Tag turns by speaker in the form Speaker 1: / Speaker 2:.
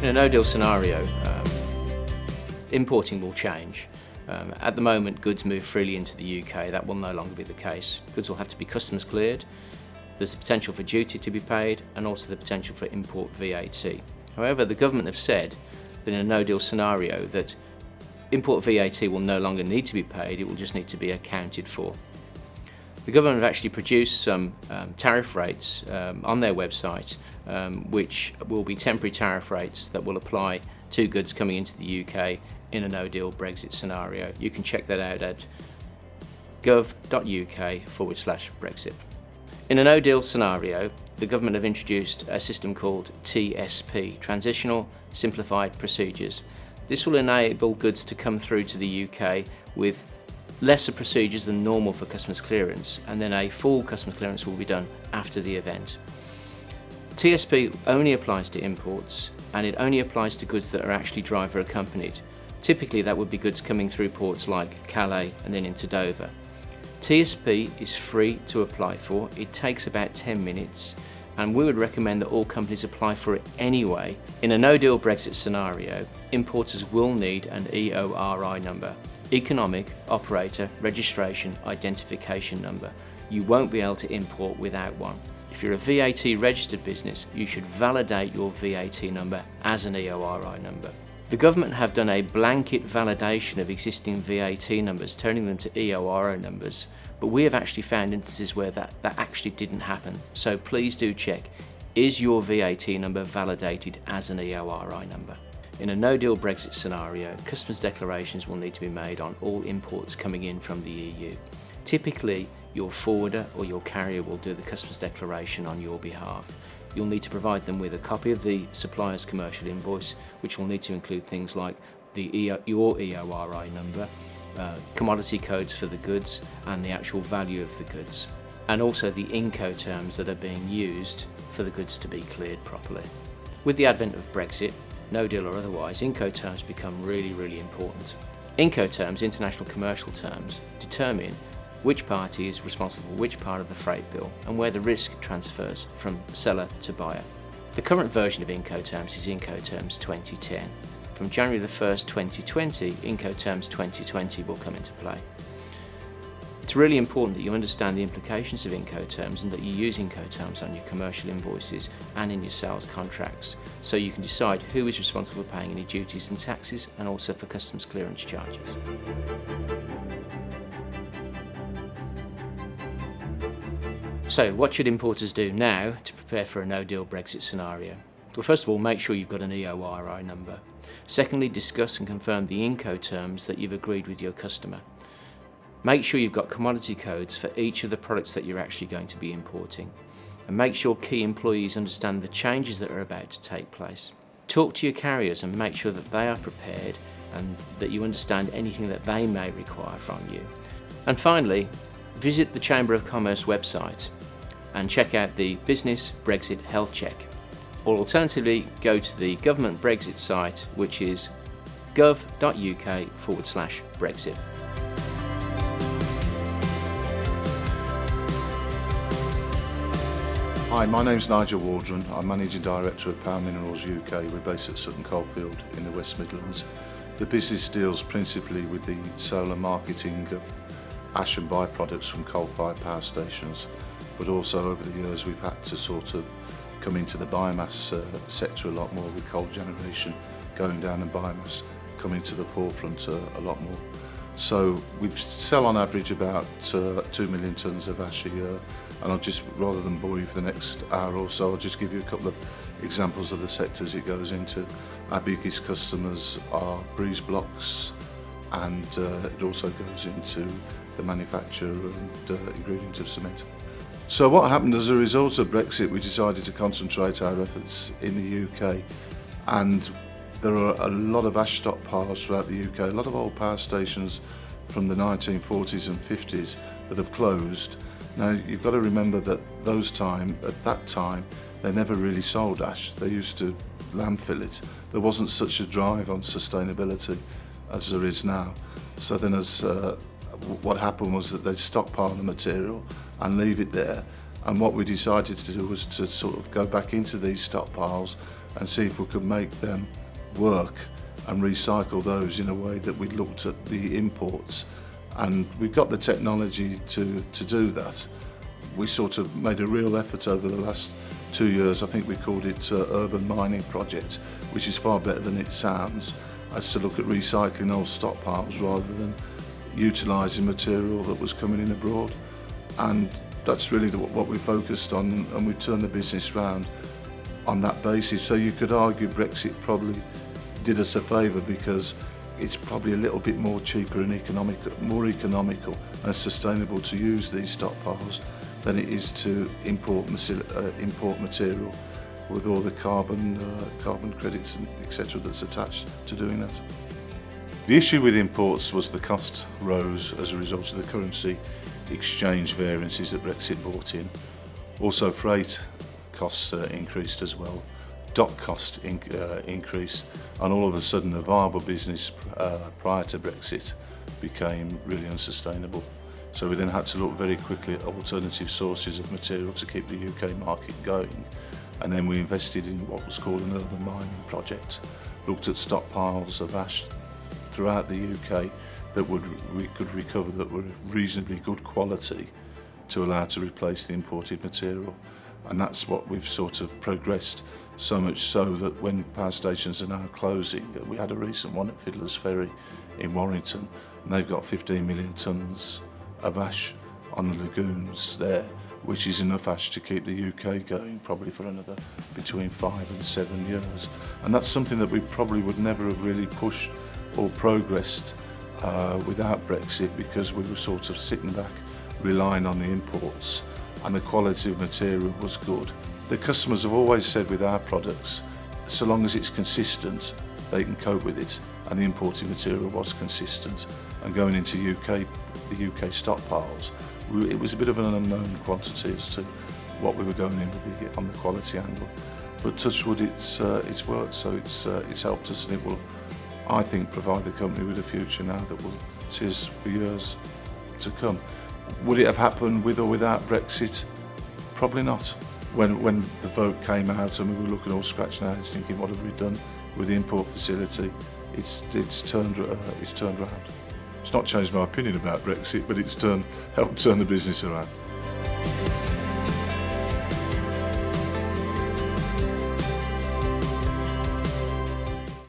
Speaker 1: In a no-deal scenario, importing will change. At the moment, goods move freely into the UK. That will no longer be the case. Goods will have to be customs cleared. There's the potential for duty to be paid and also the potential for import VAT. However, the government have said that in a no-deal scenario that import VAT will no longer need to be paid, it will just need to be accounted for. The government have actually produced some tariff rates on their website, which will be temporary tariff rates that will apply to goods coming into the UK in a no-deal Brexit scenario. You can check that out at gov.uk/Brexit. In a no-deal scenario, the government have introduced a system called TSP, Transitional Simplified Procedures. This will enable goods to come through to the UK with lesser procedures than normal for customs clearance, and then a full customs clearance will be done after the event. TSP only applies to imports, and it only applies to goods that are actually driver accompanied. Typically that would be goods coming through ports like Calais and then into Dover. TSP is free to apply for. It takes about 10 minutes, and we would recommend that all companies apply for it anyway. In a no-deal Brexit scenario, importers will need an EORI number, Economic Operator Registration Identification Number. You won't be able to import without one. If you're a VAT registered business, you should validate your VAT number as an EORI number. The government have done a blanket validation of existing VAT numbers, turning them to EORI numbers, but we have actually found instances where that actually didn't happen. So please do check, is your VAT number validated as an EORI number? In a no-deal Brexit scenario, customs declarations will need to be made on all imports coming in from the EU. Typically, your forwarder or your carrier will do the customs declaration on your behalf. You'll need to provide them with a copy of the supplier's commercial invoice, which will need to include things like your EORI number, commodity codes for the goods and the actual value of the goods, and also the Incoterms that are being used for the goods to be cleared properly. With the advent of Brexit, no deal or otherwise, Incoterms become really important. Incoterms, international commercial terms, determine which party is responsible for which part of the freight bill and where the risk transfers from seller to buyer. The current version of Incoterms is Incoterms 2010. From January the 1st, 2020, Incoterms 2020 will come into play. It's really important that you understand the implications of Incoterms and that you use Incoterms on your commercial invoices and in your sales contracts, so you can decide who is responsible for paying any duties and taxes and also for customs clearance charges. So what should importers do now to prepare for a no-deal Brexit scenario? Well, first of all, make sure you've got an EORI number. Secondly, discuss and confirm the Incoterms that you've agreed with your customer. Make sure you've got commodity codes for each of the products that you're actually going to be importing. And make sure key employees understand the changes that are about to take place. Talk to your carriers and make sure that they are prepared and that you understand anything that they may require from you. And finally, visit the Chamber of Commerce website and check out the Business Brexit Health Check. Or alternatively, go to the government Brexit site, which is gov.uk/Brexit.
Speaker 2: Hi, my name's Nigel Waldron. I'm Managing Director at Power Minerals UK. We're based at Sutton Coalfield in the West Midlands. The business deals principally with the sale and marketing of ash and byproducts from coal-fired power stations, but also over the years we've had to sort of come into the biomass sector a lot more, with coal generation going down and biomass coming to the forefront a lot more. So we sell on average about 2 million tonnes of ash a year, and I'll just, rather than bore you for the next hour or so, I'll just give you a couple of examples of the sectors it goes into. Our biggest customers are breeze blocks, and it also goes into the manufacture and ingredient of cement. So what happened as a result of Brexit, we decided to concentrate our efforts in the UK, and there are a lot of ash stockpiles throughout the UK, a lot of old power stations from the 1940s and 50s that have closed. Now you've got to remember that at that time, they never really sold ash. They used to landfill it. There wasn't such a drive on sustainability as there is now. So then as what happened was that they'd stockpile the material and leave it there. And what we decided to do was to sort of go back into these stockpiles and see if we could make them work and recycle those in a way that we looked at the imports. And we got the technology to do that. We sort of made a real effort over the last 2 years. I think we called it Urban Mining Project, which is far better than it sounds, as to look at recycling old stockpiles rather than utilising material that was coming in abroad. And that's really what we focused on, and we turned the business round on that basis. So you could argue Brexit probably did us a favour, because it's probably a little bit more cheaper and more economical and sustainable to use these stockpiles than it is to import material with all the carbon credits and etc. that's attached to doing that. The issue with imports was the cost rose as a result of the currency exchange variances that Brexit brought in. Also, freight costs increased as well. Dock cost increased, and all of a sudden a viable business prior to Brexit became really unsustainable. So we then had to look very quickly at alternative sources of material to keep the UK market going, and then we invested in what was called an urban mining project. Looked at stockpiles of ash throughout the UK that we could recover, that were of reasonably good quality, to allow to replace the imported material. And that's what we've sort of progressed, so much so that when power stations are now closing, we had a recent one at Fiddler's Ferry in Warrington, and they've got 15 million tonnes of ash on the lagoons there, which is enough ash to keep the UK going probably for another between 5 and 7 years. And that's something that we probably would never have really pushed or progressed without Brexit, because we were sort of sitting back relying on the imports, and the quality of material was good. The customers have always said with our products, so long as it's consistent, they can cope with it, and the imported material was consistent. And going into the UK stockpiles, it was a bit of an unknown quantity as to what we were going in with on the quality angle. But touch wood, it's worked, so it's helped us, and it will, I think, provide the company with a future now that will see us for years to come. Would it have happened with or without Brexit? Probably not. When the vote came out and we were looking all scratching our heads thinking, what have we done with the import facility? It's turned around. It's not changed my opinion about Brexit, but it's helped turn the business around.